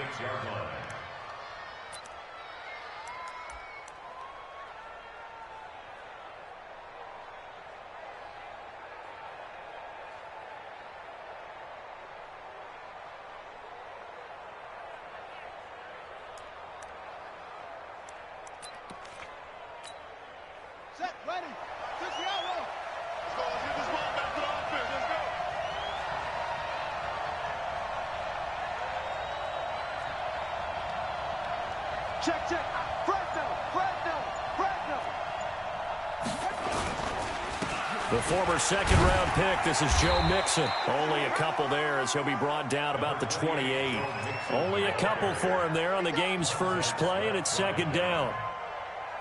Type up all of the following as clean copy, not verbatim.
6-yard line. Set, ready. 6-yard line. Let's go. Let's get this ball back to the offense. Let's go. Check, check. Fresno. The former second-round pick, this is Joe Mixon. Only a couple there as he'll be brought down about the 28. Only a couple for him there on the game's first play, and it's second down.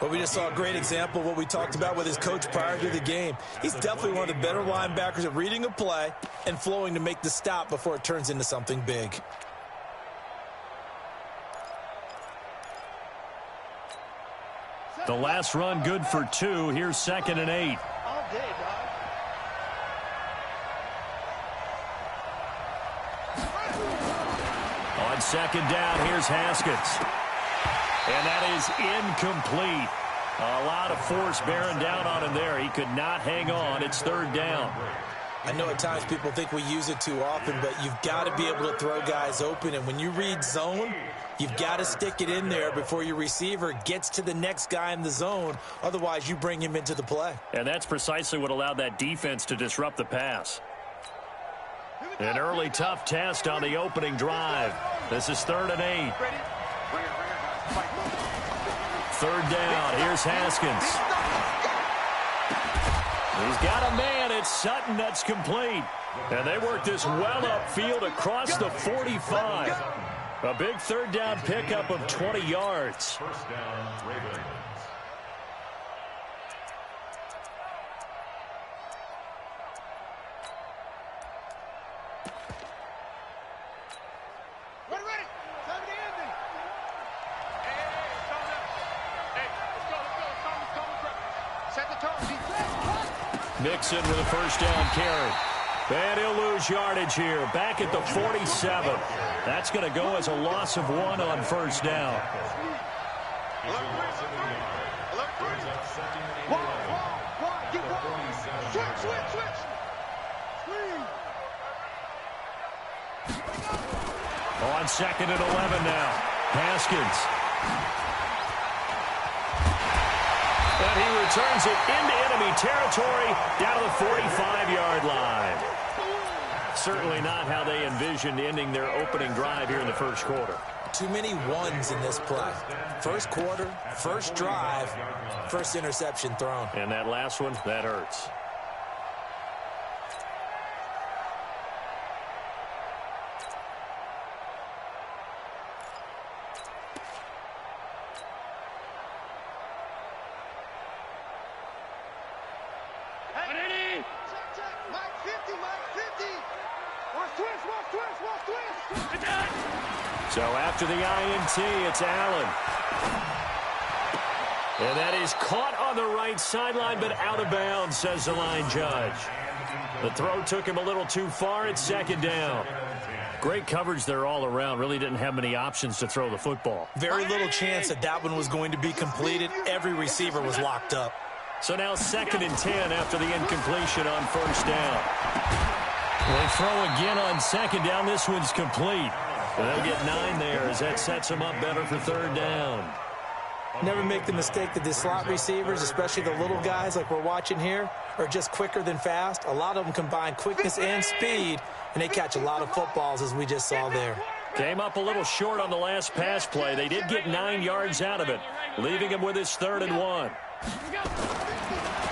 Well, we just saw a great example of what we talked about with his coach prior to the game. He's definitely one of the better linebackers at reading a play and flowing to make the stop before it turns into something big. The last run good for 2. Here's 2nd and 8. All day, dog. On second down, here's Haskins. And that is incomplete. A lot of force bearing down on him there. He could not hang on. It's 3rd down. I know at times people think we use it too often, but you've got to be able to throw guys open. And when you read zone, you've got to stick it in there before your receiver gets to the next guy in the zone. Otherwise, you bring him into the play. And that's precisely what allowed that defense to disrupt the pass. An early tough test on the opening drive. This is 3rd and 8. 3rd down. Here's Haskins. He's got a man. It's Sutton that's complete. And they work this well upfield across the 45. A big 3rd down pickup of 20 yards. First down, Ravens. Ready. Time to end it. Hey, let's go. Set the tone. Defense. Mixon with a first down carry. And he'll lose yardage here. Back at the 47. That's going to go as a loss of 1 on 1st down. Get one. Switch. Squeeze. On 2nd and 11 now. Haskins. And he returns it into enemy territory down to the 45-yard line. Certainly not how they envisioned ending their opening drive here in the first quarter. Too many ones in this play. First quarter, first drive, first interception thrown. And that last one, that hurts. So after the INT, it's Allen. And that is caught on the right sideline, but out of bounds, says the line judge. The throw took him a little too far. It's 2nd down. Great coverage there all around. Really didn't have many options to throw the football. Very little chance that one was going to be completed. Every receiver was locked up. So now 2nd and 10 after the incompletion on 1st down. They throw again on 2nd down. This one's complete. And they'll get 9 there as that sets them up better for 3rd down. Never make the mistake that the slot receivers, especially the little guys like we're watching here, are just quicker than fast. A lot of them combine quickness and speed, and they catch a lot of footballs, as we just saw there. Came up a little short on the last pass play. They did get 9 yards out of it, leaving him with his 3rd and 1.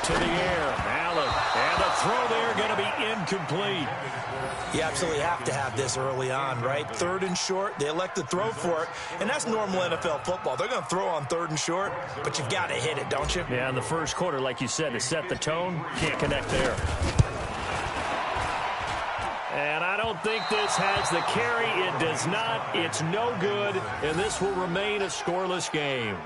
To the air, Allen. And the throw there going to be incomplete. You absolutely have to have this early on, right? 3rd and short, they elect to throw for it, and that's normal NFL football. They're going to throw on 3rd and short, but you've got to hit it, don't you? Yeah, in the first quarter, like you said, to set the tone, can't connect there. And I don't think this has the carry. It does not. It's no good, and this will remain a scoreless game.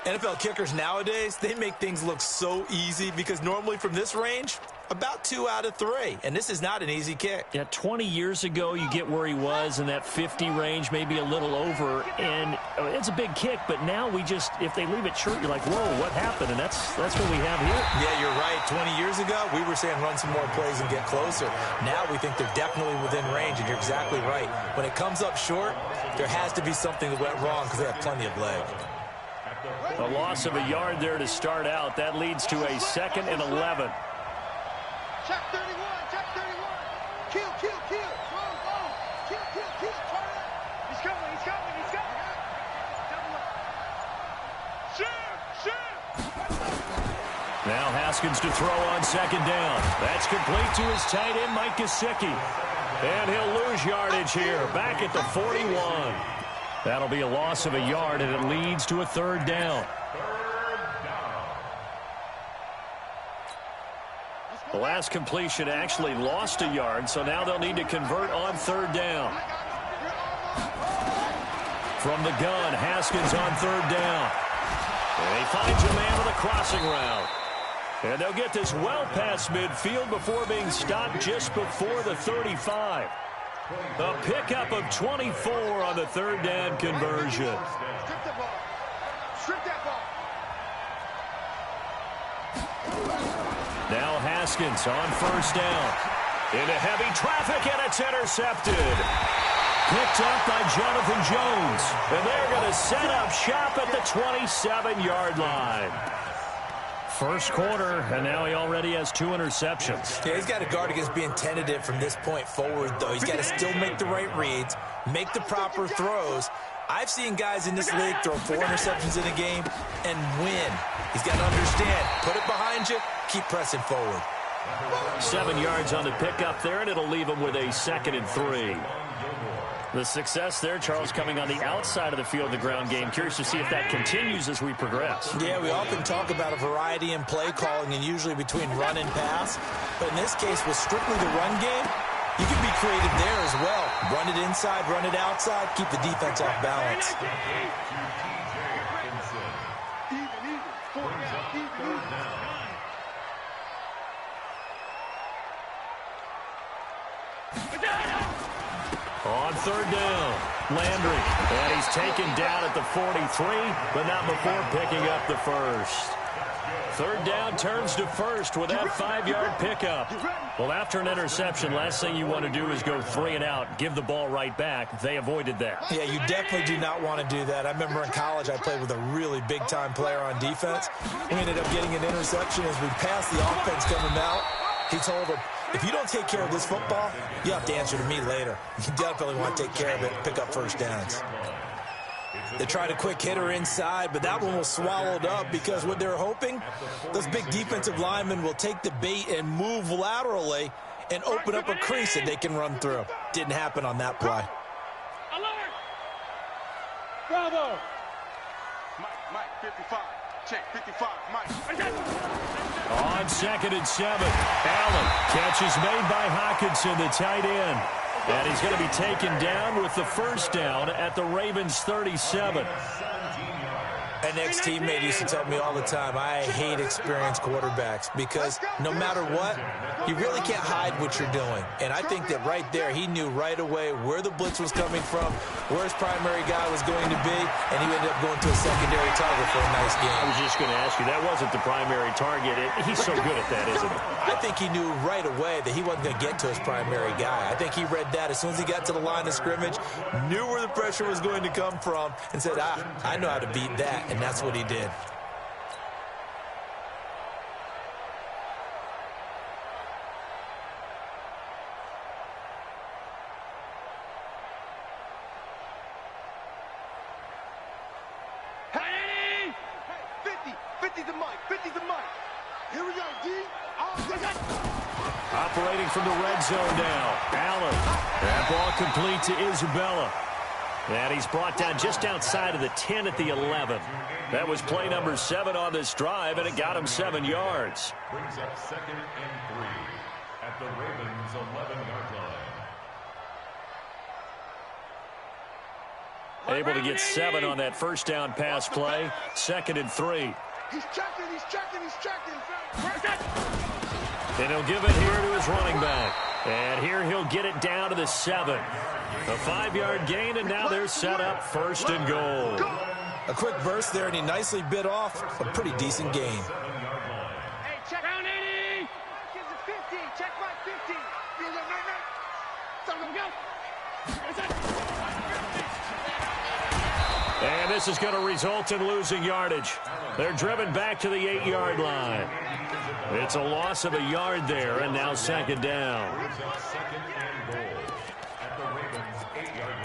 NFL kickers nowadays, they make things look so easy because normally from this range, About 2 out of 3, and this is not an easy kick. Yeah, 20 years ago, you get where he was in that 50 range, maybe a little over, and it's a big kick, but now we just, if they leave it short, you're like, whoa, what happened? And that's what we have here. Yeah, you're right. 20 years ago, we were saying run some more plays and get closer. Now we think they're definitely within range, and you're exactly right. When it comes up short, there has to be something that went wrong because they have plenty of leg. A loss of a yard there to start out. That leads to a 2nd and 11. Check 31, check 31. Kill, kill, kill. Whoa, whoa. Kill, kill, kill. Turn it up. He's coming, he's coming, he's coming. Double up. Shoot! Shoot! Now Haskins to throw on 2nd down. That's complete to his tight end, Mike Gesicki. And he'll lose yardage here, back at the 41. That'll be a loss of a yard, and it leads to a 3rd down. The last completion actually lost a yard, so now they'll need to convert on 3rd down. From the gun, Haskins on 3rd down. And he finds a man with a crossing route. And they'll get this well past midfield before being stopped just before the 35. A pickup of 24 on the 3rd down conversion. Strip the ball. Strip that ball. Now Haskins on 1st down. Into heavy traffic, and it's intercepted. Picked up by Jonathan Jones. And they're going to set up shop at the 27-yard line. First quarter, and now he already has 2 interceptions. Yeah, he's got to guard against being tentative from this point forward, though. He's got to still make the right reads, make the proper throws. I've seen guys in this league throw 4 interceptions in a game and win. He's got to understand, put it behind you, keep pressing forward. 7 yards on the pickup there, and it'll leave him with a 2nd and 3. The success there, Charles, coming on the outside of the field, the ground game. Curious to see if that continues as we progress. Yeah, we often talk about a variety in play calling and usually between run and pass. But in this case, with strictly the run game, you can be creative there as well. Run it inside, run it outside, keep the defense off balance. On 3rd down, Landry. And he's taken down at the 43, but not before picking up the 1st. 3rd down turns to 1st with that 5-yard pickup. Well, after an interception, last thing you want to do is go 3 and out, give the ball right back. They avoided that. Yeah, you definitely do not want to do that. I remember in college I played with a really big-time player on defense. We ended up getting an interception as we passed the offense coming out. He told him, if you don't take care of this football, you have to answer to me later. You definitely want to take care of it and pick up 1st downs. They tried a quick hitter inside, but that one was swallowed up because what they're hoping, those big defensive linemen will take the bait and move laterally and open up a crease that they can run through. Didn't happen on that play. Alert! Bravo. Mike, 55. Check, 55. Mike. On 2nd and 7, Allen. Catch is made by Hockenson, the tight end. And he's going to be taken down with the 1st down at the Ravens' 37. An ex-teammate used to tell me all the time, I hate experienced quarterbacks because no matter what, you really can't hide what you're doing. And I think that right there, he knew right away where the blitz was coming from, where his primary guy was going to be, and he ended up going to a secondary target for a nice game. I was just going to ask you, that wasn't the primary target. He's so good at that, isn't he? I think he knew right away that he wasn't going to get to his primary guy. I think he read that as soon as he got to the line of scrimmage, knew where the pressure was going to come from, and said, I know how to beat that. And that's what he did. Hey, 50 to Mike, 50 to Mike. Here we go, D. Operating from the red zone now. Allen. That ball complete to Isabella. And he's brought down just outside of the 10 at the 11. That was play number 7 on this drive, and it got him 7 yards. Brings up 2nd and 3 at the Ravens' 11-yard line. Able to get 7 on that 1st down pass play. 2nd and 3. He's checking, he's checking, he's checking. And he'll give it here to his running back. And here he'll get it down to the 7. A 5-yard gain, and now they're set up 1st and goal. A quick burst there, and he nicely bit off a pretty decent gain. Hey, check down 80. Gives it 50. Check my 50. And this is going to result in losing yardage. They're driven back to the 8-yard line. It's a loss of a yard there, and now 2nd down. Second and goal at the Ravens' 8-yard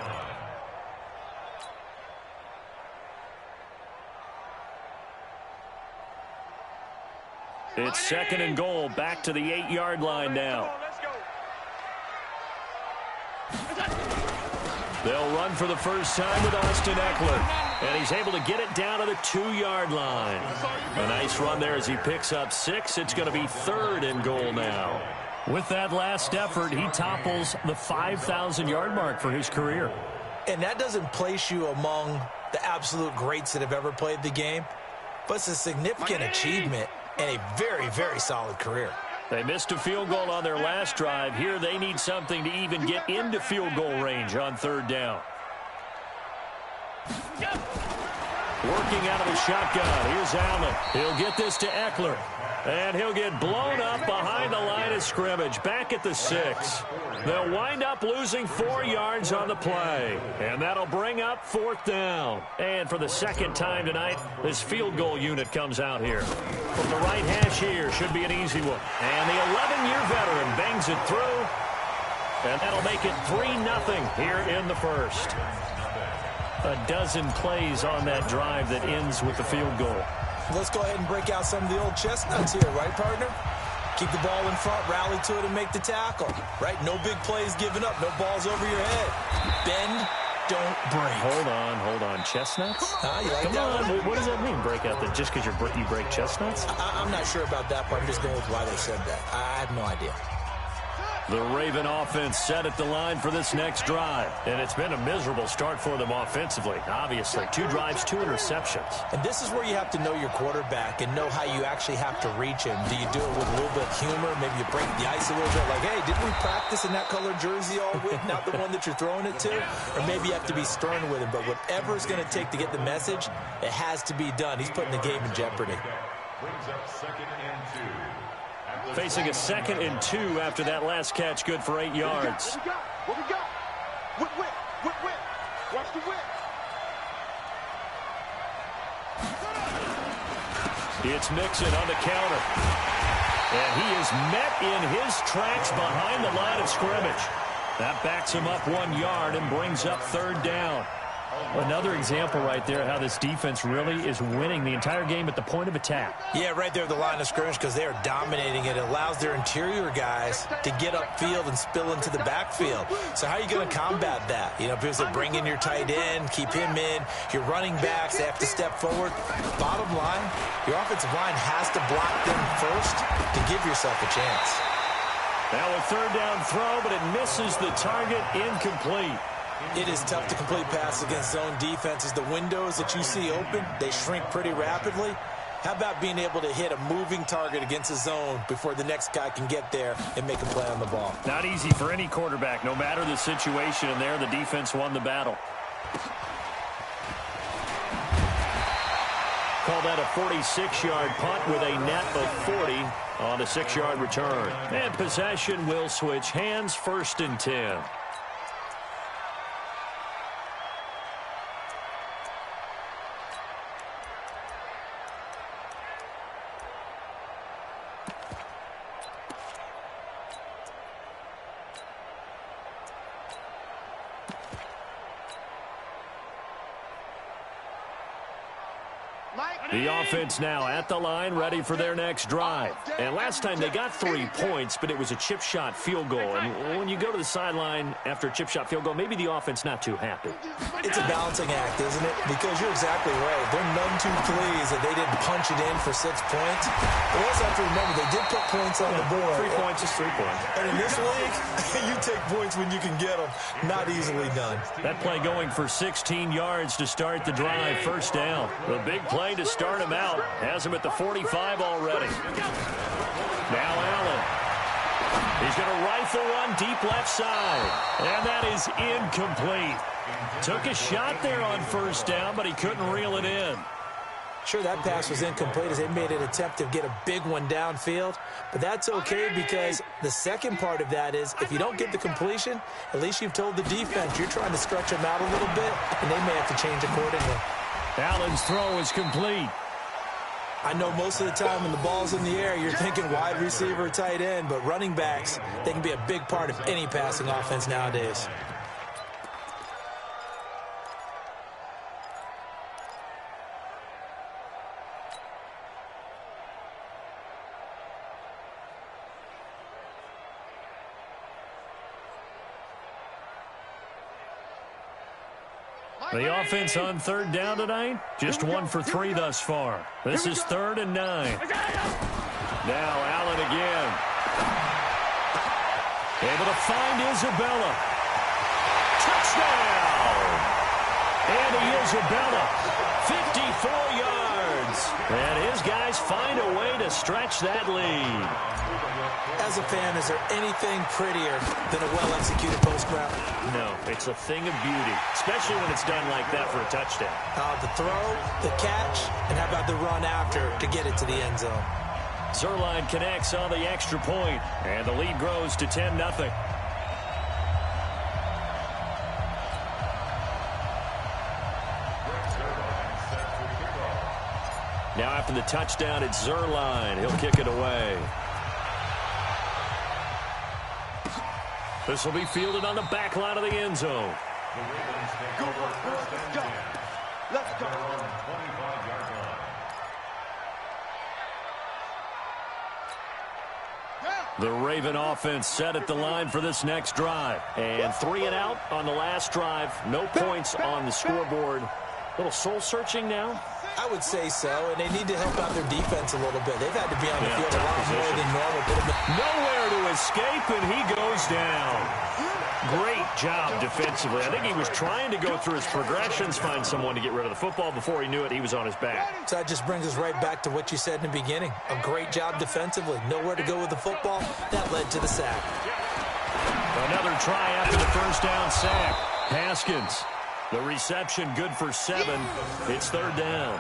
line. It's 2nd and goal, back to the 8-yard line now. They'll run for the first time with Austin Eckler. And he's able to get it down to the 2-yard line. A nice run there as he picks up 6. It's going to be 3rd and goal now. With that last effort, he topples the 5,000-yard mark for his career. And that doesn't place you among the absolute greats that have ever played the game, but it's a significant achievement and a very, very solid career. They missed a field goal on their last drive. Here they need something to even get into field goal range on 3rd down. Working out of the shotgun. Here's Allen. He'll get this to Eckler. And he'll get blown up behind the line of scrimmage. Back at the 6. They'll wind up losing 4 yards on the play. And that'll bring up 4th down. And for the 2nd time tonight, this field goal unit comes out here. From the right hash here, should be an easy one. And the 11-year veteran bangs it through. And that'll make it 3-0 here in the 1st. A dozen plays on that drive that ends with the field goal. Let's go ahead and break out some of the old chestnuts here, right, partner? Keep the ball in front, rally to it, and make the tackle, right? No big plays given up, no balls over your head. Bend, don't break. Hold on. Chestnuts? You like Come that on. one? What does that mean, break out? Just because you break chestnuts? I'm not sure about that part. I'm just going with why they said that. I have no idea. The Raven offense set at the line for this next drive. And it's been a miserable start for them offensively, obviously. 2 drives, 2 interceptions. And this is where you have to know your quarterback and know how you actually have to reach him. Do you do it with a little bit of humor? Maybe you break the ice a little bit. Like, hey, didn't we practice in that colored jersey all week? Not the one that you're throwing it to? Or maybe you have to be stern with him. But whatever it's going to take to get the message, it has to be done. He's putting the game in jeopardy. Brings up 2nd and 2. Facing a 2nd and 2 after that last catch, good for 8 yards. What we got? Whip. Watch the whip. It's Mixon on the counter. And he is met in his tracks behind the line of scrimmage. That backs him up 1 yard and brings up 3rd down. Another example right there how this defense really is winning the entire game at the point of attack. Yeah, right there at the line of scrimmage because they are dominating it. It allows their interior guys to get upfield and spill into the backfield. So how are you going to combat that? You know, because they bring in your tight end, keep him in. Your running backs, they have to step forward. Bottom line, your offensive line has to block them first to give yourself a chance. Now a 3rd down throw, but it misses the target, incomplete. It is tough to complete passes against zone defenses. The windows that you see open, they shrink pretty rapidly. How about being able to hit a moving target against a zone before the next guy can get there and make a play on the ball? Not easy for any quarterback, no matter the situation, and there the defense won the battle. Call that a 46-yard punt with a net of 40 on a 6-yard return. And possession will switch hands, 1st and 10. The offense now at the line, ready for their next drive. And last time they got 3 points, but it was a chip shot field goal. And when you go to the sideline after a chip shot field goal, maybe the offense not too happy. It's a balancing act, isn't it? Because you're exactly right. They're none too pleased that they didn't punch it in for 6 points. But also have to remember, they did put points on the board. 3 points is 3 points. And in this league, you take points when you can get them. Not easily done. That play going for 16 yards to start the drive. 1st down. The big play to start him out. Has him at the 45 already. Now Allen. He's going to rifle one deep left side. And that is incomplete. Took a shot there on first down, but he couldn't reel it in. Sure, that pass was incomplete as they made an attempt to get a big one downfield. But that's okay because the second part of that is if you don't get the completion, at least you've told the defense you're trying to stretch them out a little bit, and they may have to change accordingly. Allen's throw is complete. I know most of the time when the ball's in the air, you're thinking wide receiver, tight end, but running backs, they can be a big part of any passing offense nowadays. The offense on third down tonight, just 1 for 3 thus far. This is 3rd and 9. Now Allen again. Able to find Isabella. Touchdown! Andy Isabella, 54 yards. And his guys find a way to stretch that lead. As a fan, is there anything prettier than a well-executed post route? No, it's a thing of beauty, especially when it's done like that for a touchdown. The throw, the catch, and how about the run after to get it to the end zone? Zerline connects on the extra point, and the lead grows to 10-0. Now after the touchdown, it's Zerline. He'll kick it away. This will be fielded on the back line of the end zone. Go, let's go. Let's go. The Raven offense set at the line for this next drive. And 3 and out on the last drive. No points on the scoreboard. A little soul-searching now. I would say so, and they need to help out their defense a little bit. They've had to be on the field a lot more than normal. Nowhere to escape, and he goes down. Great job defensively. I think he was trying to go through his progressions, find someone to get rid of the football. Before he knew it, he was on his back. So that just brings us right back to what you said in the beginning. A great job defensively. Nowhere to go with the football. That led to the sack. Another try after the first down sack. Haskins. The reception good for 7. It's 3rd down.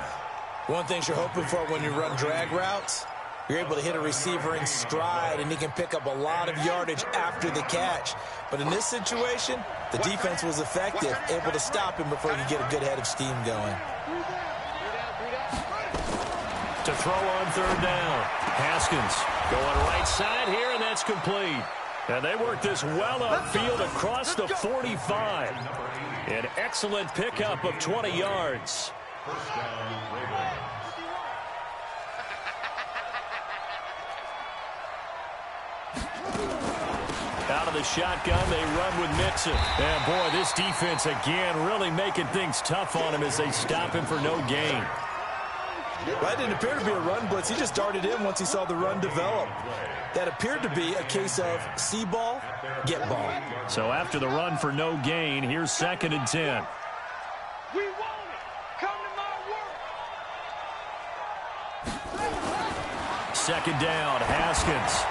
One thing you're hoping for when you run drag routes, you're able to hit a receiver in stride, and he can pick up a lot of yardage after the catch. But in this situation, the defense was effective, able to stop him before he could get a good head of steam going. To throw on 3rd down. Haskins going right side here, and that's complete. And they work this well upfield across the 45. An excellent pickup of 20 yards. Out of the shotgun, they run with Mixon. And boy, this defense again really making things tough on him as they stop him for no gain. That didn't appear to be a run blitz. He just darted in once he saw the run develop. That appeared to be a case of see ball, get ball. So after the run for no gain, here's 2nd and 10. We want it. Come to my work. 2nd down, Haskins.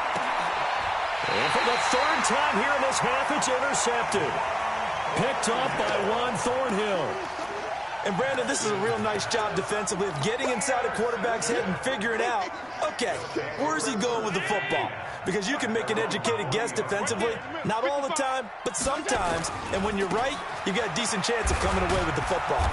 And for the 3rd time here in this half, it's intercepted. Picked off by Juan Thornhill. And, Brandon, this is a real nice job defensively of getting inside a quarterback's head and figuring out, okay, where's he going with the football? Because you can make an educated guess defensively, not all the time, but sometimes. And when you're right, you've got a decent chance of coming away with the football.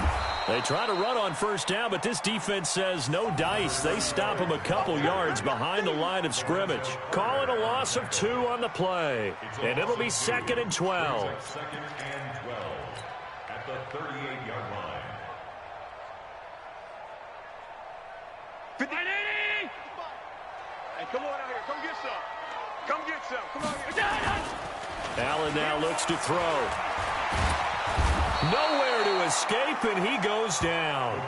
They try to run on 1st down, but this defense says no dice. They stop him a couple yards behind the line of scrimmage. Call it a loss of 2 on the play. And it'll be 2nd and 12. 2nd and 12 at the 38-yard line. 50. Hey, come on out here. Come get some. Come get some. Come on here. Allen now looks to throw. Nowhere to escape, and he goes down.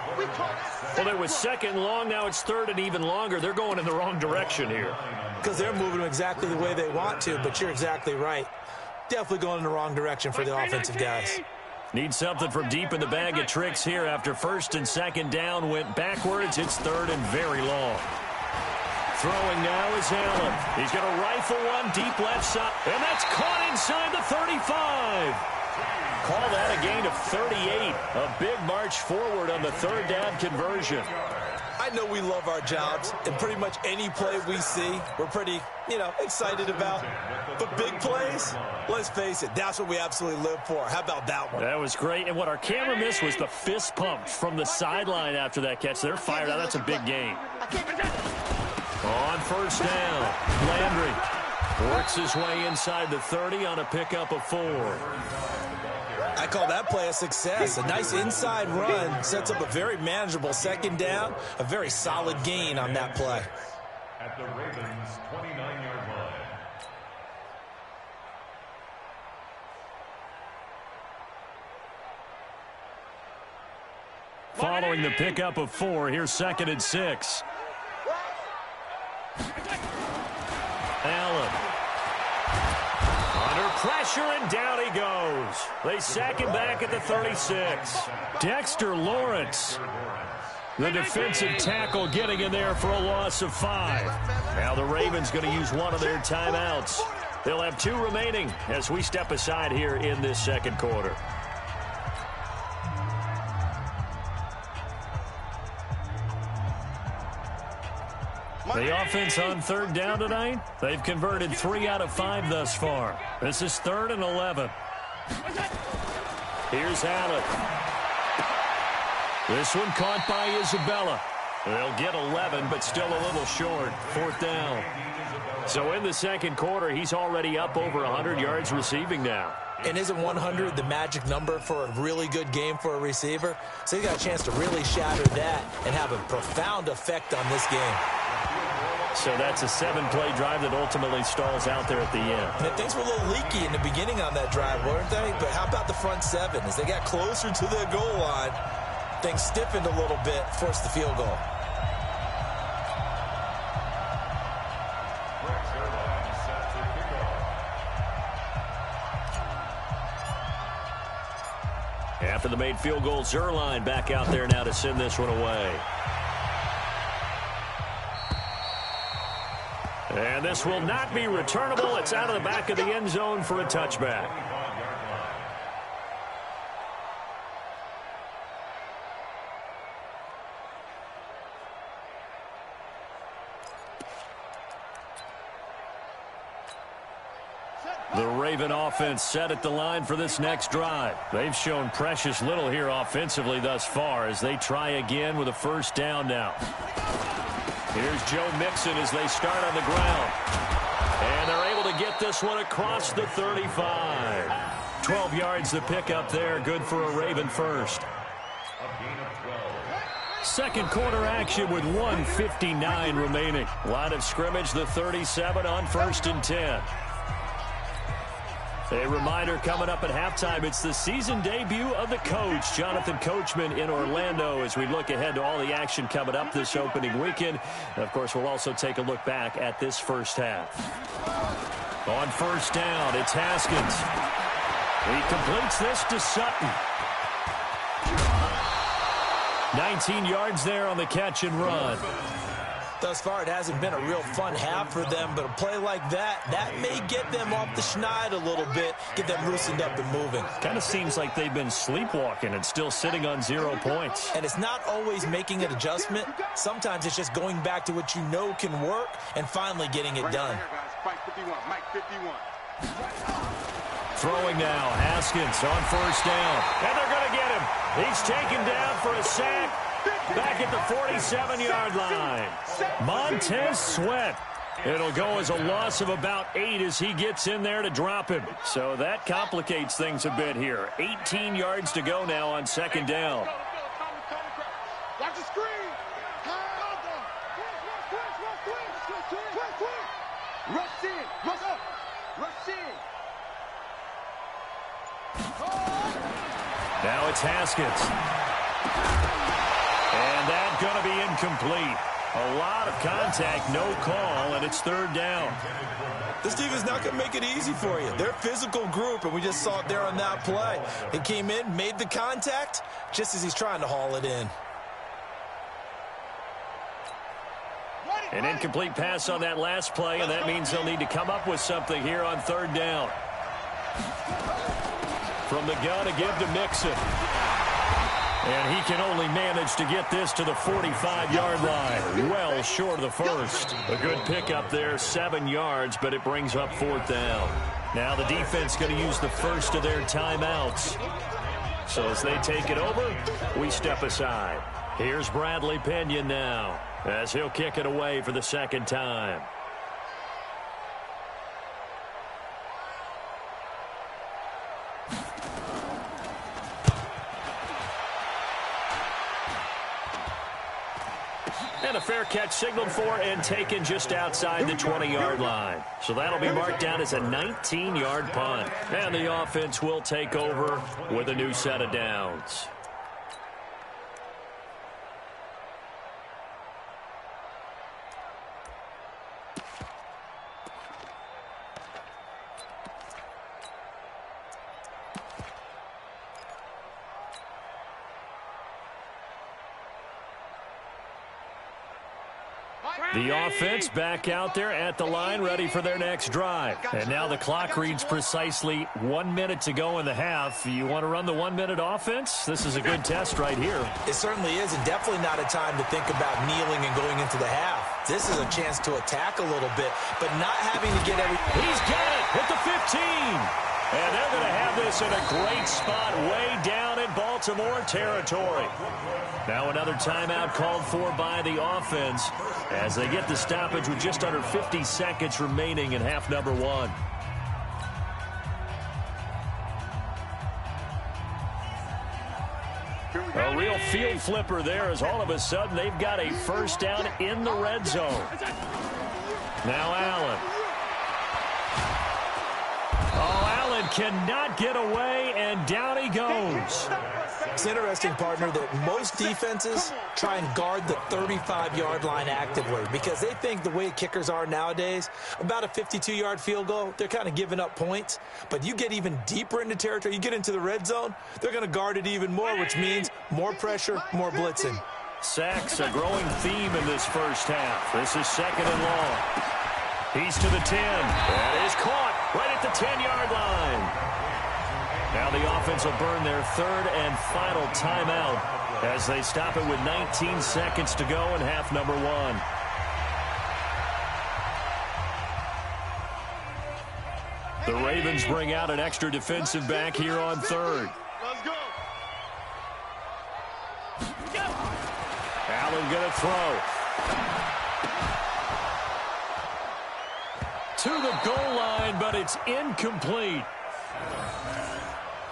Well, it was 2nd long. Now it's 3rd and even longer. They're going in the wrong direction here. Because they're moving exactly the way they want to, but you're exactly right. Definitely going in the wrong direction for the offensive guys. Need something from deep in the bag of tricks here after 1st and 2nd down went backwards. It's 3rd and very long. Throwing now is Allen. He's going to rifle one deep left side. And that's caught inside the 35. Call that a gain of 38. A big march forward on the third down conversion. I know we love our jobs, and pretty much any play we see, we're pretty, excited about. But big plays, let's face it, that's what we absolutely live for. How about that one? That was great, and what our camera missed was the fist pump from the sideline after that catch. They're fired out. That's a big gain. On first down, Landry works his way inside the 30 on a pickup of 4. I call that play a success. A nice inside run sets up a very manageable second down, a very solid gain on that play. At the Ravens' 29-yard line. Following the pickup of 4, here's 2nd and 6. Allen. Under pressure, and down he goes. They sack him back at the 36. Dexter Lawrence, the defensive tackle, getting in there for a loss of 5. Now the Ravens going to use one of their timeouts. They'll have 2 remaining as we step aside here in this second quarter. The offense on third down tonight, they've converted 3 out of 5 thus far. This is 3rd and 11. Here's Allen. This one caught by Isabella. They'll get 11, but still a little short. 4th down. So in the second quarter, he's already up over 100 yards receiving now. And isn't 100 the magic number for a really good game for a receiver? So he's got a chance to really shatter that and have a profound effect on this game. So that's a 7-play drive that ultimately stalls out there at the end. And things were a little leaky in the beginning on that drive, weren't they? But how about the front 7? As they got closer to the goal line, things stiffened a little bit, forced the field goal. After the made field goal, Zerline back out there now to send this one away. And this will not be returnable. It's out of the back of the end zone for a touchback. The Raven offense set at the line for this next drive. They've shown precious little here offensively thus far as they try again with a first down now. Here's Joe Mixon as they start on the ground. And they're able to get this one across the 35. 12 yards to pick up there. Good for a Raven first. Second quarter action with 1:59 remaining. Line of scrimmage, the 37 on 1st and 10. A reminder coming up at halftime, it's the season debut of the coach, Jonathan Coachman, in Orlando, as we look ahead to all the action coming up this opening weekend. And of course, we'll also take a look back at this first half. On first down, it's Haskins. He completes this to Sutton. 19 yards there on the catch and run. Thus far, it hasn't been a real fun half for them, but a play like that may get them off the schneid a little bit, get them loosened up and moving. Kind of seems like they've been sleepwalking and still sitting on 0 points. And it's not always making an adjustment. Sometimes it's just going back to what you know can work and finally getting it done. Throwing now, Haskins on first down. And they're going to get him. He's taken down for a sack. Back at the 47-yard line. Montez Sweat. It'll go as a loss of about 8 as he gets in there to drop him. So that complicates things a bit here. 18 yards to go now on second down. Watch the screen. Rush in. Rush up. Rush in. Now it's Haskins. And that's going to be incomplete. A lot of contact, no call, and it's third down. This team is not going to make it easy for you. They're a physical group, and we just saw it there on that play. He came in, made the contact, just as he's trying to haul it in. An incomplete pass on that last play, and that means they'll need to come up with something here on third down. From the gun, a give to Mixon. And he can only manage to get this to the 45-yard line. Well short of the first. A good pickup there, 7 yards, but it brings up fourth down. Now the defense going to use the first of their timeouts. So as they take it over, we step aside. Here's Bradley Pinion now, as he'll kick it away for the second time. And a fair catch signaled for and taken just outside the 20-yard line. So that'll be marked down as a 19-yard punt. And the offense will take over with a new set of downs. The offense back out there at the line, ready for their next drive. And now the clock reads precisely 1 minute to go in the half. You want to run the 1 minute offense? This is a good test right here. It certainly is, and definitely not a time to think about kneeling and going into the half. This is a chance to attack a little bit, but not having to get everything. He's got it at the 15. And they're going to have this in a great spot way down in Baltimore territory. Now another timeout called for by the offense as they get the stoppage with just under 50 seconds remaining in half number one. A real field flipper there as all of a sudden they've got a first down in the red zone. Now Allen. Oh, Allen cannot get away, and down he goes. It's interesting, partner, that most defenses try and guard the 35-yard line actively because they think the way kickers are nowadays, about a 52-yard field goal, they're kind of giving up points. But you get even deeper into territory, you get into the red zone, they're going to guard it even more, which means more pressure, more blitzing. Sacks, a growing theme in this first half. This is second and long. He's to the 10. That is caught right at the 10-yard line. Now the offense will burn their third and final timeout as they stop it with 19 seconds to go in half number one. The Ravens bring out an extra defensive back here on third. Let's go. Allen going to throw. To the goal line, but it's incomplete.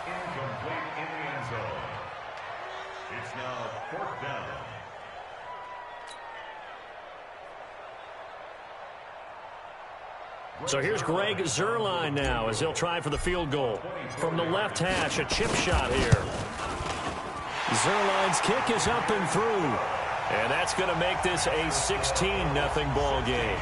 Incomplete in the end zone. It's now fourth down. So here's Greg Zuerlein now as he'll try for the field goal. From the left hash, a chip shot here. Zuerlein's kick is up and through. And that's going to make this a 16-0 ball game.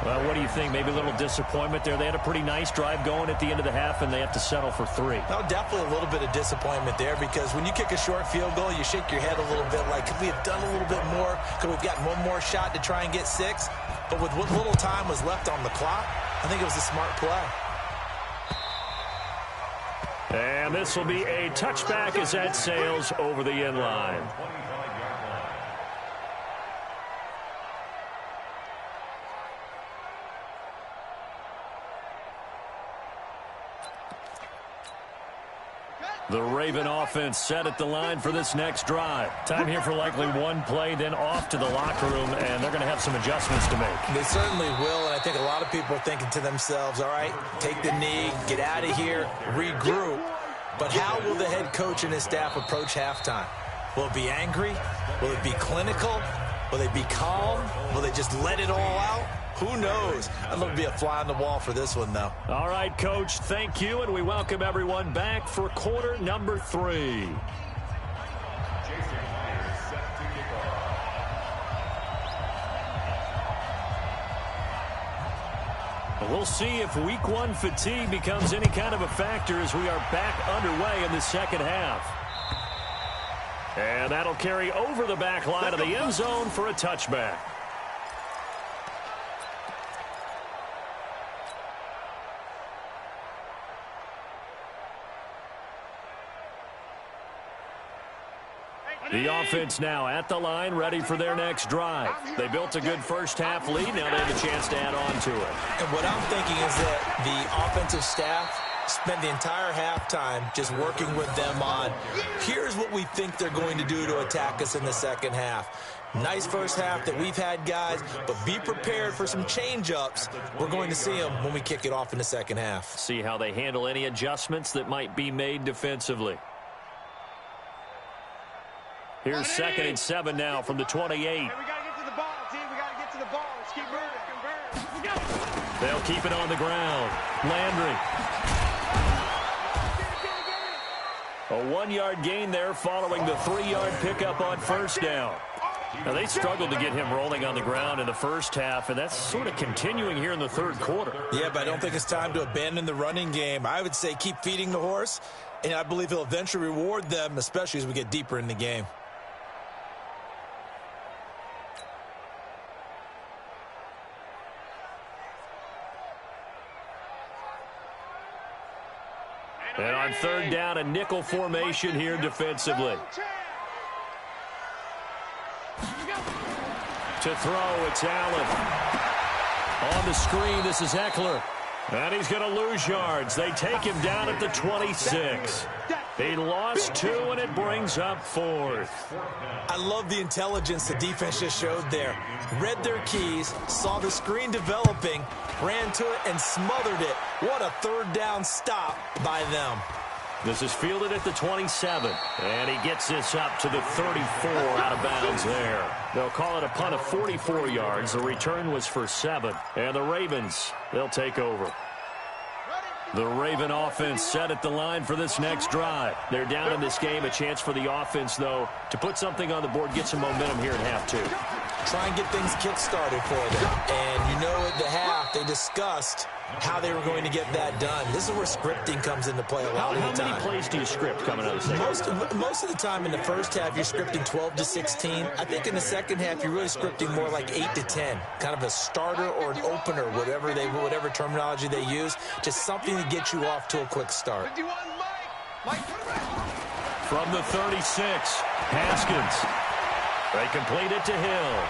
Well, what do you think? Maybe a little disappointment there. They had a pretty nice drive going at the end of the half, and they have to settle for 3. No, definitely a little bit of disappointment there because when you kick a short field goal, you shake your head a little bit like, could we have done a little bit more? Could we have gotten one more shot to try and get 6? But with what little time was left on the clock, I think it was a smart play. And this will be a touchback as that sails over the end line. The Raven offense set at the line for this next drive. Time here for likely one play, then off to the locker room, and they're going to have some adjustments to make. They certainly will, and I think a lot of people are thinking to themselves, all right, take the knee, get out of here, regroup. But how will the head coach and his staff approach halftime? Will it be angry? Will it be clinical? Will they be calm? Will they just let it all out? Who knows? I'd love to be a fly on the wall for this one, though. All right, Coach, thank you, and we welcome everyone back for quarter number 3. We'll see if week 1 fatigue becomes any kind of a factor as we are back underway in the second half. And that'll carry over the back line of the end zone for a touchback. The offense now at the line, ready for their next drive. They built a good first-half lead. Now they have a chance to add on to it. And what I'm thinking is that the offensive staff spent the entire halftime just working with them on, here's what we think they're going to do to attack us in the second half. Nice first half that we've had, guys, but be prepared for some change-ups. We're going to see them when we kick it off in the second half. See how they handle any adjustments that might be made defensively. Here's 2nd and 7 now from the 28. Hey, we got to get to the ball, team. We got to get to the ball. Let's keep moving. They'll keep it on the ground. Landry. A 1-yard gain there following the 3-yard pickup on first down. Now, they struggled to get him rolling on the ground in the first half, and that's sort of continuing here in the third quarter. Yeah, but I don't think it's time to abandon the running game. I would say keep feeding the horse, and I believe he'll eventually reward them, especially as we get deeper in the game. And on third down, a nickel formation here defensively. To throw, it's Allen. On the screen, this is Eckler. And he's going to lose yards. They take him down at the 26. He lost 2, and it brings up 4th. I love the intelligence the defense just showed there. Read their keys, saw the screen developing, ran to it, and smothered it. What a third down stop by them. This is fielded at the 27, and he gets this up to the 34 out of bounds there. They'll call it a punt of 44 yards. The return was for 7, and the Ravens, they'll take over. The Raven offense set at the line for this next drive. They're down in this game. A chance for the offense, though, to put something on the board, get some momentum here at half 2. Try and get things kick-started for them. And you know at the half, they discussed how they were going to get that done. This is where scripting comes into play a lot of the time. How many plays do you script coming out of the second? Most of the time in the first half, you're scripting 12 to 16. I think in the second half, you're really scripting more like 8 to 10. Kind of a starter or an opener, whatever terminology they use. Just something to get you off to a quick start. From the 36, Haskins. They complete it to Hill.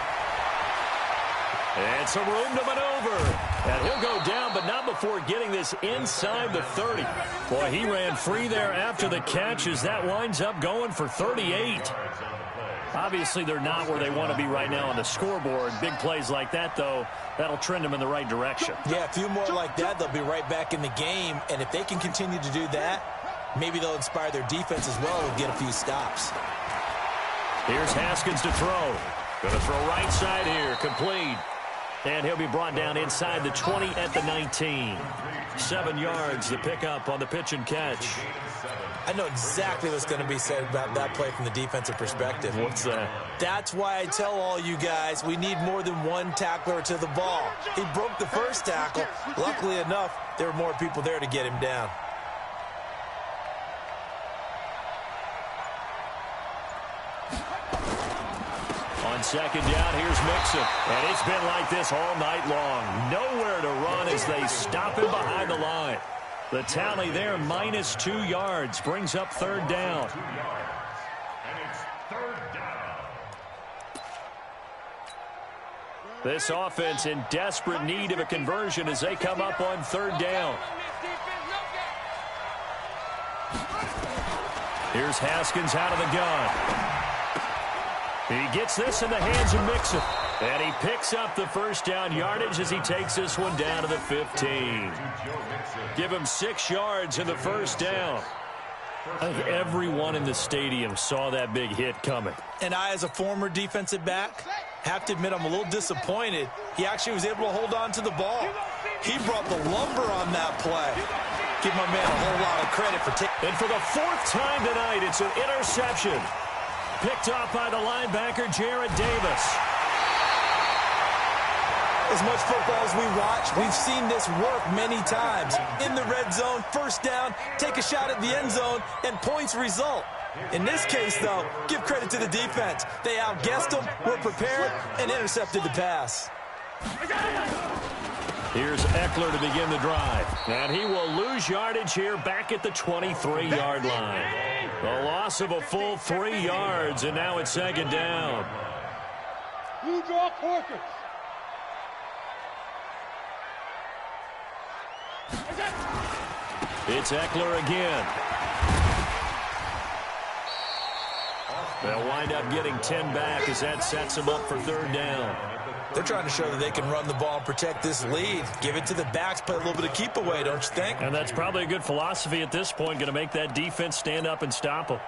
And some room to maneuver. And he'll go down, but not before getting this inside the 30. Boy, he ran free there after the catch as that winds up going for 38. Obviously, they're not where they want to be right now on the scoreboard. Big plays like that, though, that'll trend them in the right direction. Yeah, a few more like that, they'll be right back in the game. And if they can continue to do that, maybe they'll inspire their defense as well and get a few stops. Here's Haskins to throw. Going to throw right side here, complete. And he'll be brought down inside the 20 at the 19. 7 yards, the pickup on the pitch and catch. I know exactly what's going to be said about that play from the defensive perspective. What's that? That's why I tell all you guys we need more than one tackler to the ball. He broke the first tackle. Luckily enough, there were more people there to get him down. On second down, here's Mixon. And it's been like this all night long. Nowhere to run as they stop him behind the line. The tally there, minus 2 yards, brings up third down. And it's third down. This offense in desperate need of a conversion as they come up on third down. Here's Haskins out of the gun. He gets this in the hands of Mixon. And he picks up the first down yardage as he takes this one down to the 15. Give him 6 yards in the first down. I think everyone in the stadium saw that big hit coming. And I, as a former defensive back, have to admit I'm a little disappointed. He actually was able to hold on to the ball. He brought the lumber on that play. Give my man a whole lot of credit for taking. And for the 4th time tonight, it's an interception. Picked off by the linebacker, Jarrett Davis. As much football as we watch, we've seen this work many times. In the red zone, first down, take a shot at the end zone, and points result. In this case, though, give credit to the defense. They outguessed them, were prepared, and intercepted the pass. Here's Eckler to begin the drive. And he will lose yardage here back at the 23-yard line. A loss of a full 3 yards, and now it's second down. You draw quarters. It's Eckler again. They'll wind up getting 10 back as that sets them up for third down. They're trying to show that they can run the ball and protect this lead. Give it to the backs, play a little bit of keep away, don't you think? And that's probably a good philosophy at this point, going to make that defense stand up and stop them.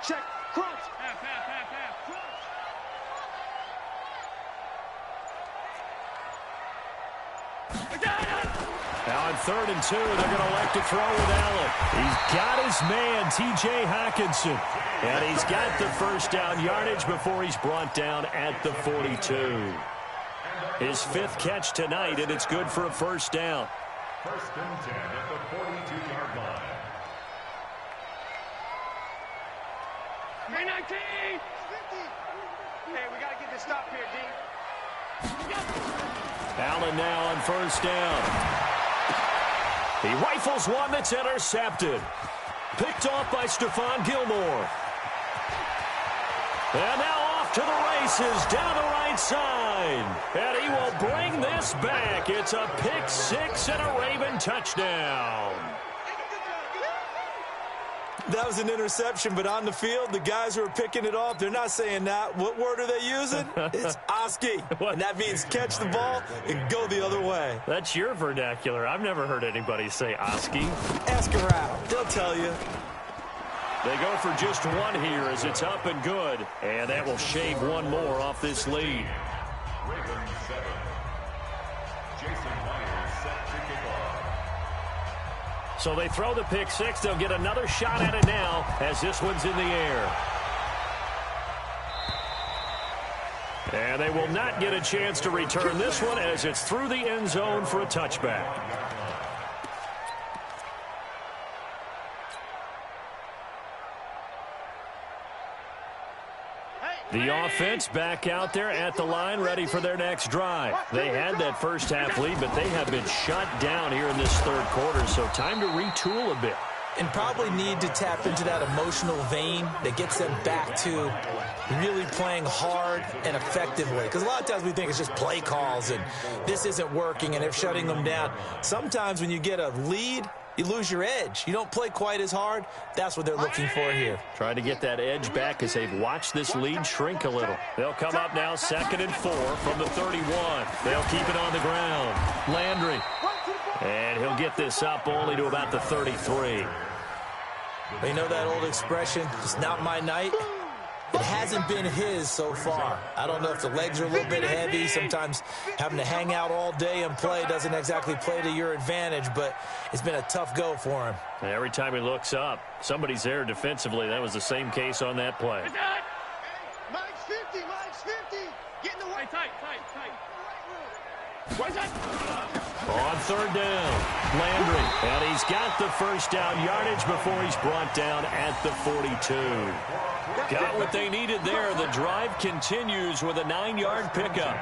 Check. Crunch. Half. Crunch. Now on 3rd and 2, they're going to elect to throw with Allen. He's got his man, T.J. Hockenson. And he's got the first down yardage before he's brought down at the 42. His 5th catch tonight, and it's good for a first down. 1st and 10 at the 42-yard line. 19! 50! Hey, we got to get this stop here, D. Allen now on first down. He rifles one that's intercepted. Picked off by Stephon Gilmore. And now off to the races down the right side. And he will bring this back. It's a pick 6 and a Raven touchdown. That was an interception, but on the field, the guys who are picking it off, they're not saying that. What word are they using? It's Oski. And that means catch the ball and go the other way. That's your vernacular. I've never heard anybody say Oski. Ask around. They'll tell you. They go for just one here as it's up and good. And that will shave one more off this lead. Ravens 7. Jason Myers set to kick off. So they throw the pick 6. They'll get another shot at it now as this one's in the air. And they will not get a chance to return this one as it's through the end zone for a touchback. The offense back out there at the line, ready for their next drive. They had that first half lead, but they have been shut down here in this 3rd quarter, so time to retool a bit. And probably need to tap into that emotional vein that gets them back to really playing hard and effectively. Because a lot of times we think it's just play calls and this isn't working and they're shutting them down. Sometimes when you get a lead, you lose your edge. You don't play quite as hard. That's what they're looking for here. Trying to get that edge back as they've watched this lead shrink a little. They'll come up now 2nd and 4 from the 31. They'll keep it on the ground. Landry. And he'll get this up only to about the 33. But you know that old expression, it's not my night? It hasn't been his so far. I don't know if the legs are a little bit heavy. Sometimes having to hang out all day and play doesn't exactly play to your advantage, but it's been a tough go for him. Every time he looks up, somebody's there defensively. That was the same case on that play. Mike's 50, Mike's 50. Get in the way. Tight. What's that? On 3rd down, Landry. And he's got the first down yardage before he's brought down at the 42. Got what they needed there. The drive continues with a 9-yard pickup.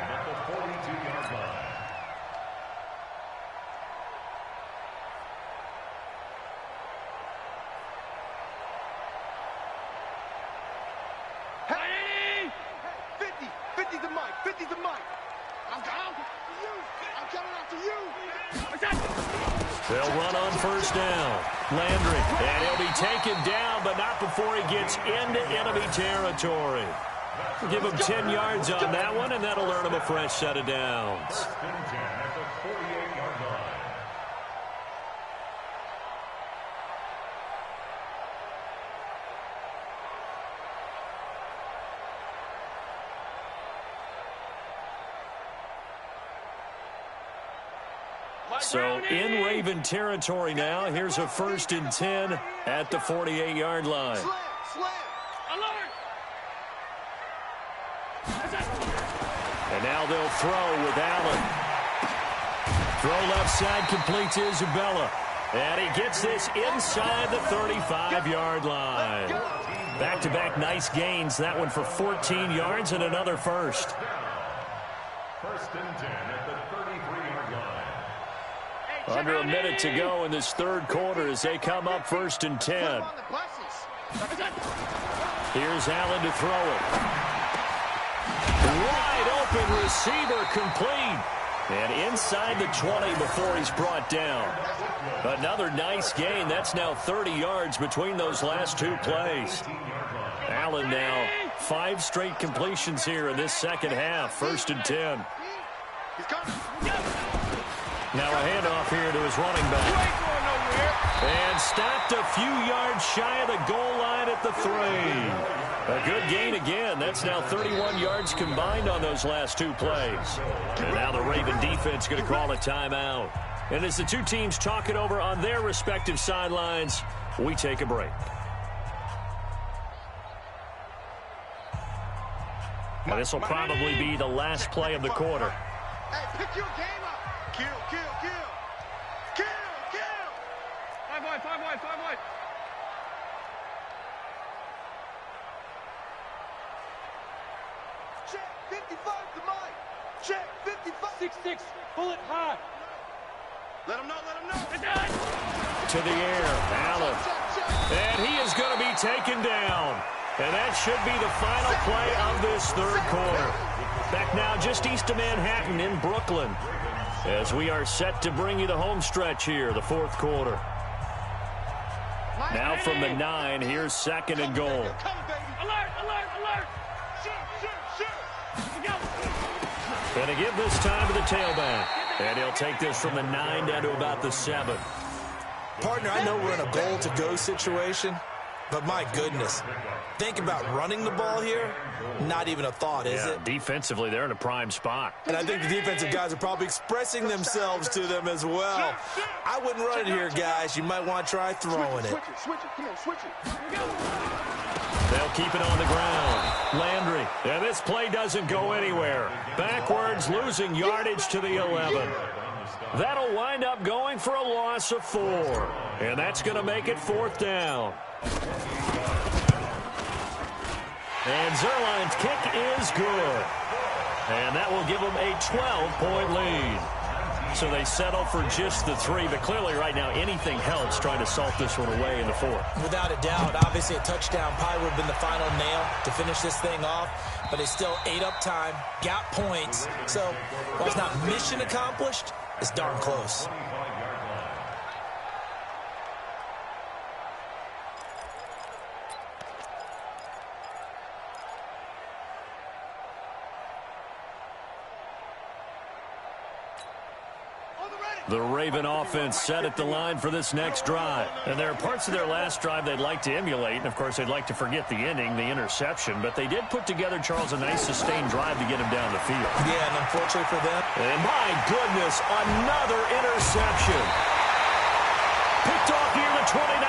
Hey, 50 to Mike, 50 to Mike. I'm coming after you. What's that? They'll run on first down. Landry, and he'll be taken down, but not before he gets into enemy territory. Give him 10 yards on that one, and that'll earn him a fresh set of downs. So in Raven territory now. Here's a 1st and 10 at the 48-yard line. Slam, slam. And now they'll throw with Allen. Throw left side, complete to Isabella. And he gets this inside the 35-yard line. Back-to-back nice gains. That one for 14 yards and another first. 1st and 10 at the 33-yard line. Under a minute to go in this third quarter as they come up 1st and 10. Here's Allen to throw it. Wide open receiver complete. And inside the 20 before he's brought down. Another nice gain. That's now 30 yards between those last two plays. Allen now 5 straight completions here in this second half. 1st and 10. Now a handoff here to his running back. And stopped a few yards shy of the goal line at the 3. A good gain again. That's now 31 yards combined on those last two plays. And now the Raven defense going to call a timeout. And as the two teams talk it over on their respective sidelines, we take a break. Now this will probably be the last play of the quarter. Hey, pick your game up. Kill, kill, kill. Kill, kill. 5 wide, 5 wide, 5 wide. Check 55 to Mike. Check 55. 6-6. Bullet high. Let him know, let him know. To the air, Allen. And he is going to be taken down. And that should be the final play of this third quarter. Back now just east of Manhattan in Brooklyn as we are set to bring you the home stretch here, the fourth quarter. Now from the 9, here's 2nd and goal. Alert, alert, alert. Going to give this time to the tailback. And he'll take this from the 9 down to about the 7. Partner, I know we're in a goal-to-go situation, but my goodness, think about running the ball here. Not even a thought, is it? Defensively, they're in a prime spot. And I think the defensive guys are probably expressing themselves to them as well. I wouldn't run it here, guys. You might want to try throwing it. Switch it, switch it. Come on, switch it. They'll keep it on the ground. Landry. And this play doesn't go anywhere. Backwards, losing yardage to the 11. That'll wind up going for a loss of 4. And that's going to make it 4th down. And Zerline's kick is good. And that will give them a 12-point lead. So they settle for just the 3. But clearly right now anything helps trying to salt this one away in the 4th. Without a doubt, obviously a touchdown probably would have been the final nail to finish this thing off. But it's still 8 up time, got points. So while it's not mission accomplished, it's darn close. The Raven offense set at the line for this next drive. And there are parts of their last drive they'd like to emulate. And, of course, they'd like to forget the ending, the interception. But they did put together, Charles, a nice sustained drive to get him down the field. Yeah, and unfortunately for them. And, my goodness, another interception. Picked off near the 29.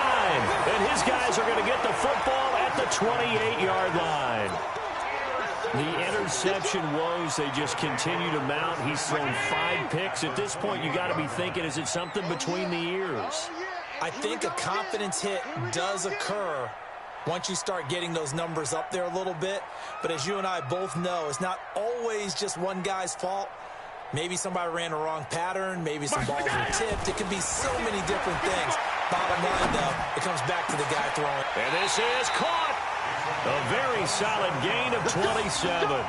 And his guys are going to get the football at the 28-yard line. The interception woes, they just continue to mount. He's thrown 5 picks. At this point, you got to be thinking, is it something between the ears? I think a confidence hit does occur once you start getting those numbers up there a little bit. But as you and I both know, it's not always just one guy's fault. Maybe somebody ran a wrong pattern. Maybe some balls were tipped. It could be so many different things. Bottom line, though, it comes back to the guy throwing. And this is caught. A very solid gain of 27.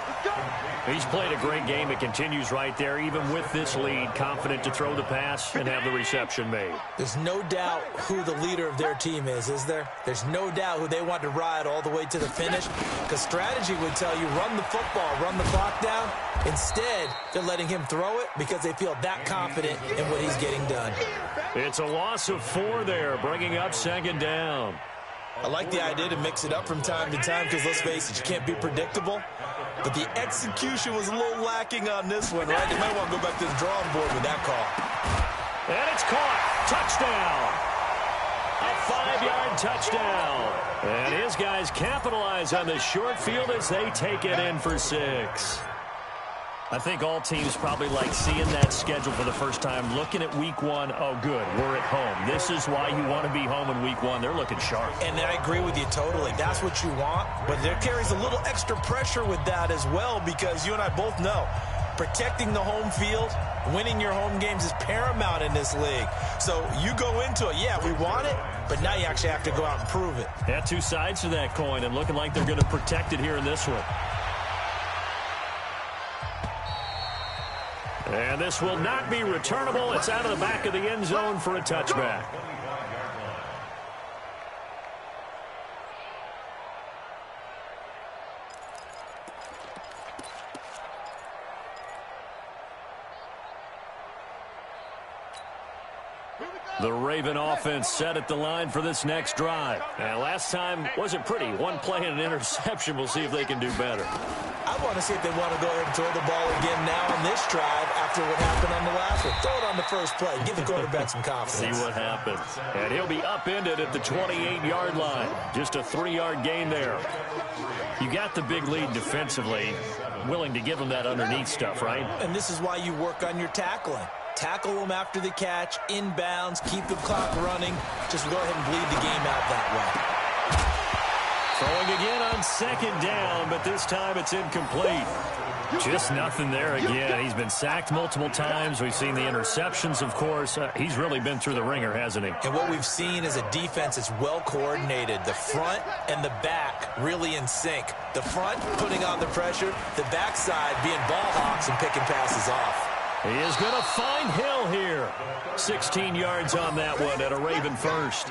He's played a great game. It continues right there, even with this lead, confident to throw the pass and have the reception made. There's no doubt who the leader of their team is there? There's no doubt who they want to ride all the way to the finish, because strategy would tell you run the football, run the clock down. Instead, they're letting him throw it because they feel that confident in what he's getting done. It's a loss of 4 there, bringing up 2nd down. I like the idea to mix it up from time to time because, let's face it, you can't be predictable. But the execution was a little lacking on this one, right? They might want to go back to the drawing board with that call. touchdown. A 5-yard touchdown. And his guys capitalize on the short field as they take it in for 6. I think all teams probably like seeing that schedule for the first time, looking at week 1. Oh, good, we're at home. This is why you want to be home in week 1. They're looking sharp. And I agree with you totally. That's what you want. But there carries a little extra pressure with that as well, because you and I both know protecting the home field, winning your home games is paramount in this league. So you go into it, yeah, we want it, but now you actually have to go out and prove it. Yeah, two sides to that coin, and looking like they're going to protect it here in this one. And this will not be returnable. It's out of the back of the end zone for a touchback. The Raven offense set at the line for this next drive. And last time wasn't pretty. One play and an interception. We'll see if they can do better. I want to see if they want to go ahead and throw the ball again now on this drive after what happened on the last one. Throw it on the first play. Give the quarterback some confidence. See what happens. And he'll be upended at the 28-yard line. Just a 3-yard gain there. You got the big lead defensively. Willing to give them that underneath stuff, right? And this is why you work on your tackling. Tackle them after the catch, inbounds, keep the clock running. Just go ahead and bleed the game out that way. Throwing again on second down, but this time it's incomplete. Just nothing there again. He's been sacked multiple times. We've seen the interceptions, of course. He's really been through the ringer, hasn't he? And what we've seen is a defense that's well coordinated. The front and the back really in sync. The front putting on the pressure, the backside being ball hawks and picking passes off. He is going to find Hill here. 16 yards on that one at a Raven first.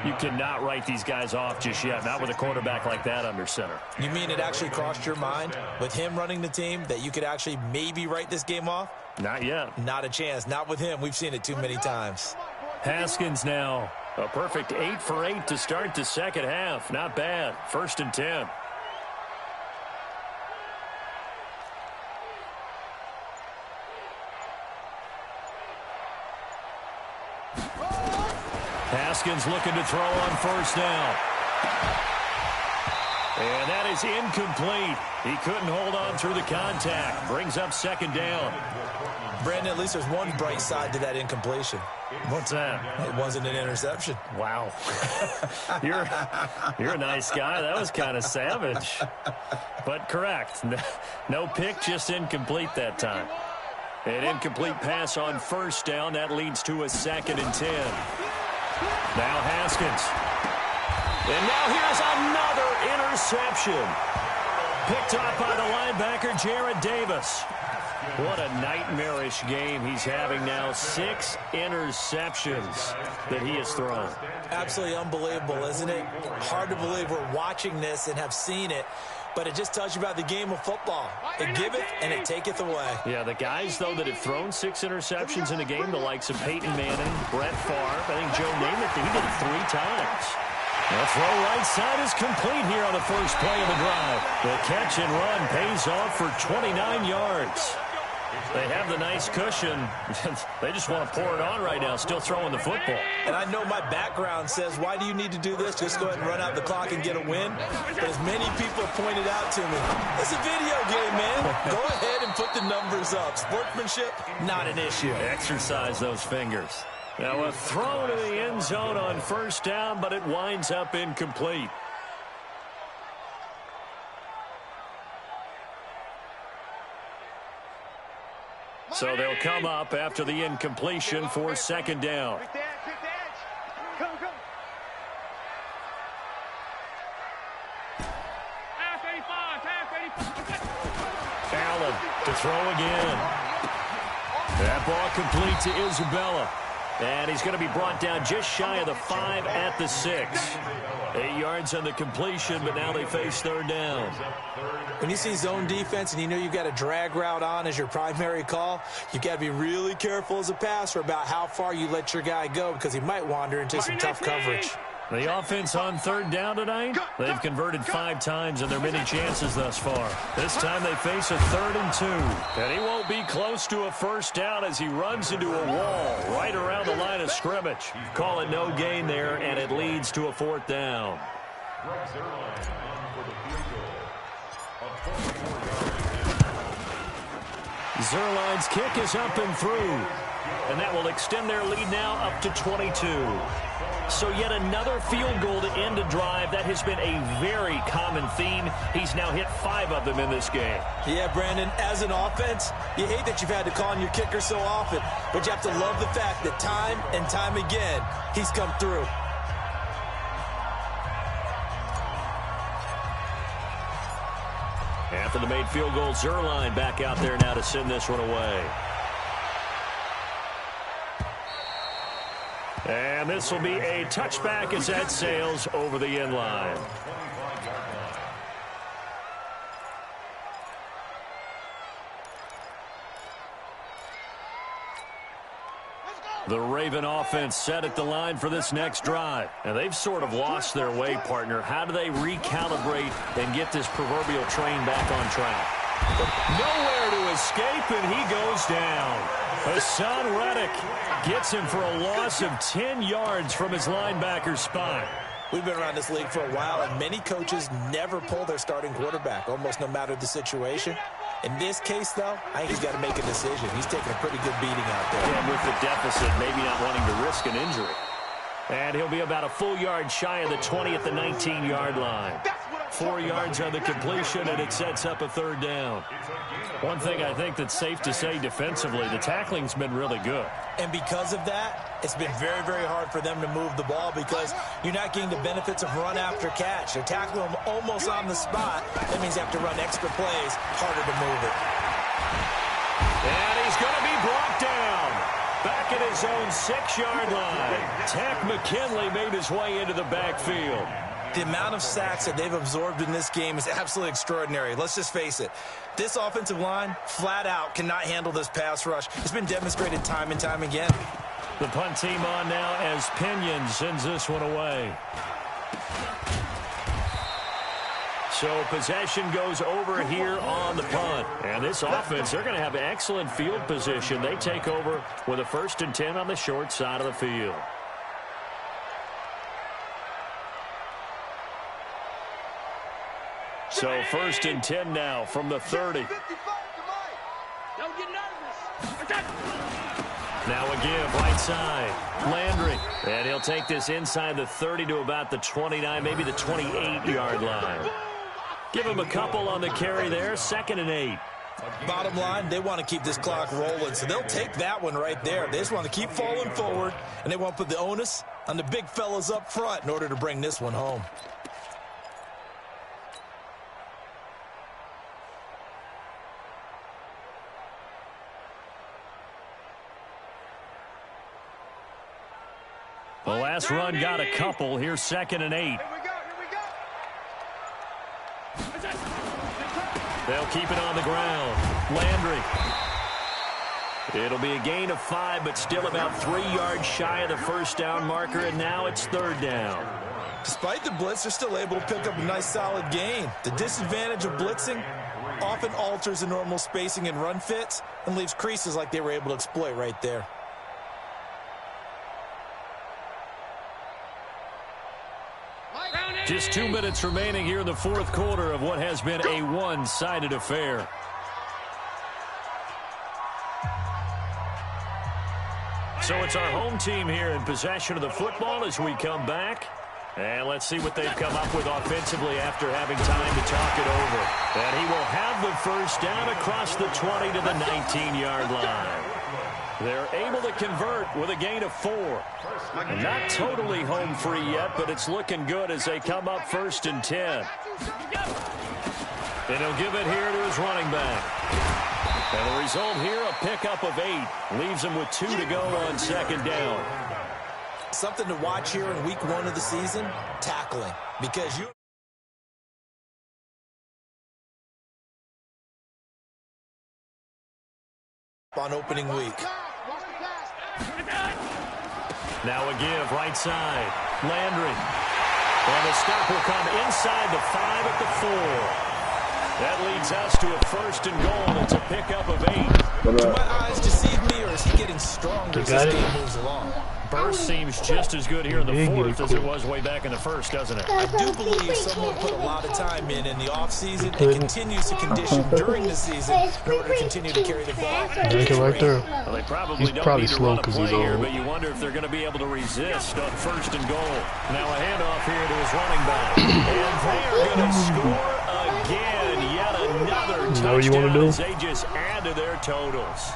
You cannot write these guys off just yet, not with a quarterback like that under center. You mean it actually crossed your mind with him running the team that you could actually maybe write this game off? Not yet. Not a chance. Not with him. We've seen it too many times. Haskins now. A perfect 8 for 8 to start the second half. Not bad. 1st and 10. Haskins looking to throw on first down. And that is incomplete. He couldn't hold on through the contact. Brings up second down. Brandon, at least there's one bright side to that incompletion. What's that? It wasn't an interception. Wow. You're a nice guy. That was kind of savage. But correct. No pick, just incomplete that time. An incomplete pass on first down. That leads to a 2nd and 10. Now Haskins. And now here's another interception. Picked up by the linebacker, Jared Davis. What a nightmarish game he's having now. 6 interceptions that he has thrown. Absolutely unbelievable, isn't it? Hard to believe we're watching this and have seen it. But it just tells you about the game of football. It giveth and it taketh away. Yeah, the guys, though, that have thrown 6 interceptions in a game, the likes of Peyton Manning, Brett Favre, I think Joe Namath, he did it 3 times. The throw right side is complete here on the first play of the drive. The catch and run pays off for 29 yards. They have the nice cushion. They just want to pour it on right now, still throwing the football. And I know my background says, why do you need to do this? Just go ahead and run out the clock and get a win. But as many people pointed out to me, it's a video game, man. Go ahead and put the numbers up. Sportsmanship, not an issue. Exercise those fingers. Now a throw to the end zone on first down, but it winds up incomplete. So they'll come up after the incompletion for 2nd down. Come. Allen to throw again. That ball complete to Isabella. And he's going to be brought down just shy of the 5 at the 6. 8 yards on the completion, but now they face 3rd down. When you see zone defense and you know you've got a drag route on as your primary call, you've got to be really careful as a passer about how far you let your guy go because he might wander into some tough coverage. The offense on third down tonight, they've converted 5 times in their many chances thus far. This time they face a 3rd and 2. And he won't be close to a first down as he runs into a wall right around the line of scrimmage. Call it no gain there, and it leads to a 4th down. Zerline's kick is up and through. And that will extend their lead now up to 22. So yet another field goal to end a drive. That has been a very common theme. He's now hit 5 of them in this game. Yeah, Brandon, as an offense, you hate that you've had to call on your kicker so often, but you have to love the fact that time and time again, he's come through. After the made field goal, Zerline back out there now to send this one away. And this will be a touchback as that sails over the end line. The Raven offense set at the line for this next drive. And they've sort of lost their way, partner. How do they recalibrate and get this proverbial train back on track? Nowhere to escape, and he goes down. Hassan Reddick gets him for a loss of 10 yards from his linebacker spot. We've been around this league for a while, and many coaches never pull their starting quarterback, almost no matter the situation. In this case, though, I think he's got to make a decision. He's taking a pretty good beating out there. And with the deficit, maybe not wanting to risk an injury. And he'll be about a full yard shy of the 20 at the 19-yard line. 4 yards on the completion, and it sets up a 3rd down. One thing I think that's safe to say defensively, the tackling's been really good. And because of that, it's been very, very hard for them to move the ball because you're not getting the benefits of run after catch. They're tackling them almost on the spot. That means you have to run extra plays, harder to move it. And he's going to be brought down. Back at his own 6-yard line. Tack McKinley made his way into the backfield. The amount of sacks that they've absorbed in this game is absolutely extraordinary. Let's just face it. This offensive line, flat out, cannot handle this pass rush. It's been demonstrated time and time again. The punt team on now as Pinion sends this one away. So possession goes over here on the punt. And this offense, they're going to have excellent field position. They take over with a 1st and 10 on the short side of the field. So 1st and 10 now from the 30. Don't get nervous. Now a give, right side. Landry. And he'll take this inside the 30 to about the 29, maybe the 28-yard line. Give him a couple on the carry there, 2nd and 8. Bottom line, they want to keep this clock rolling, so they'll take that one right there. They just want to keep falling forward, and they want to put the onus on the big fellas up front in order to bring this one home. The last run got a couple. Here's 2nd and 8. Here we go. They'll keep it on the ground. Landry. It'll be a gain of 5, but still about 3 yards shy of the 1st down marker, and now it's 3rd down. Despite the blitz, they're still able to pick up a nice solid gain. The disadvantage of blitzing often alters the normal spacing and run fits and leaves creases like they were able to exploit right there. Just 2 minutes remaining here in the 4th quarter of what has been a one-sided affair. So it's our home team here in possession of the football as we come back. And let's see what they've come up with offensively after having time to talk it over. And he will have the 1st down across the 20 to the 19-yard line. They're able to convert with a gain of 4. Not totally home free yet, but it's looking good as they come up 1st and 10. And he'll give it here to his running back. And the result here, a pickup of 8. Leaves him with 2 to go on 2nd down. Something to watch here in week 1 of the season, tackling. Because you... on opening week. Now a give, right side. Landry. And the stop will come inside the 5 at the 4. That leads us to a 1st and goal. It's a pickup of 8. Do my eyes deceive me, or is he getting stronger as this game moves along? Burst seems just as good here in the 4th as it was way back in the 1st, doesn't it? I do believe someone put a lot of time in the offseason and continues to condition during the season in order to continue to carry the ball. Drink it right there. Well, they probably He's don't probably need to slow run a 'cause play he's here, old. but you wonder if they're going to be able to resist on 1st and goal. Now a handoff here to his running back. And they are going to score again. Yet another touchdown you wanna do? as they just add to their totals.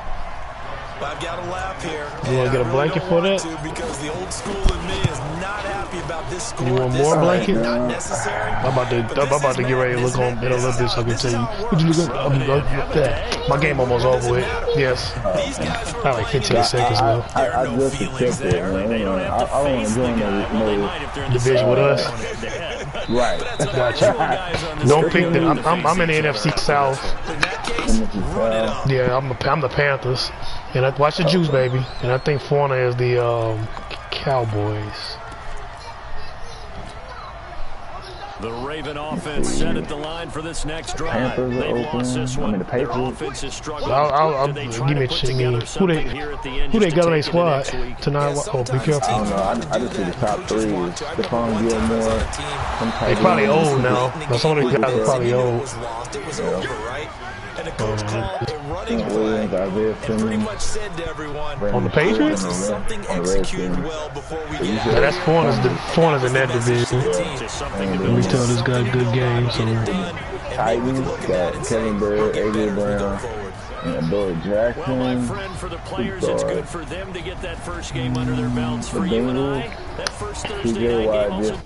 I've got to laugh here. You want to get a blanket for that? Because the old school in me is not happy about this score. You want more blanket? Not necessary. I'm about to get ready to look on in a little bit so I can tell you. What you look at? My game almost over with. Yes. Got like 15 seconds left. I just accept it, man. I don't want to join no Division with us. right. Gotcha. Don't pick the. I'm in the NFC South. Yeah, I'm the Panthers. And watch the juice, baby. And I think Fauna is the Cowboys. The Raven offense set at the line for this next drive. Panthers are They've lost this open. I one. mean, the Their Patriots. offense is struggling. I'll Do they give try me to put together something here at the end who they just got to on their take into next squad week? tonight? Oh, be careful. I don't know. I just see the top 3 is Stephon Gilmore. They probably old now. Now some of these guys are probably old. It was over, right? And the coach called a running Williams, play Isaiah and pretty Simmons. much said to everyone, On the Patriots? something executed well before we get Yeah, that's Faunus in that division. Just something to Let build me tell this guy good game. So Titans got Kevin Bird, A.J. Brown, and Adore Jackson. Well, my friend, for the players, it's good for them to get that first game under their belts. For you and I, that first Thursday night game also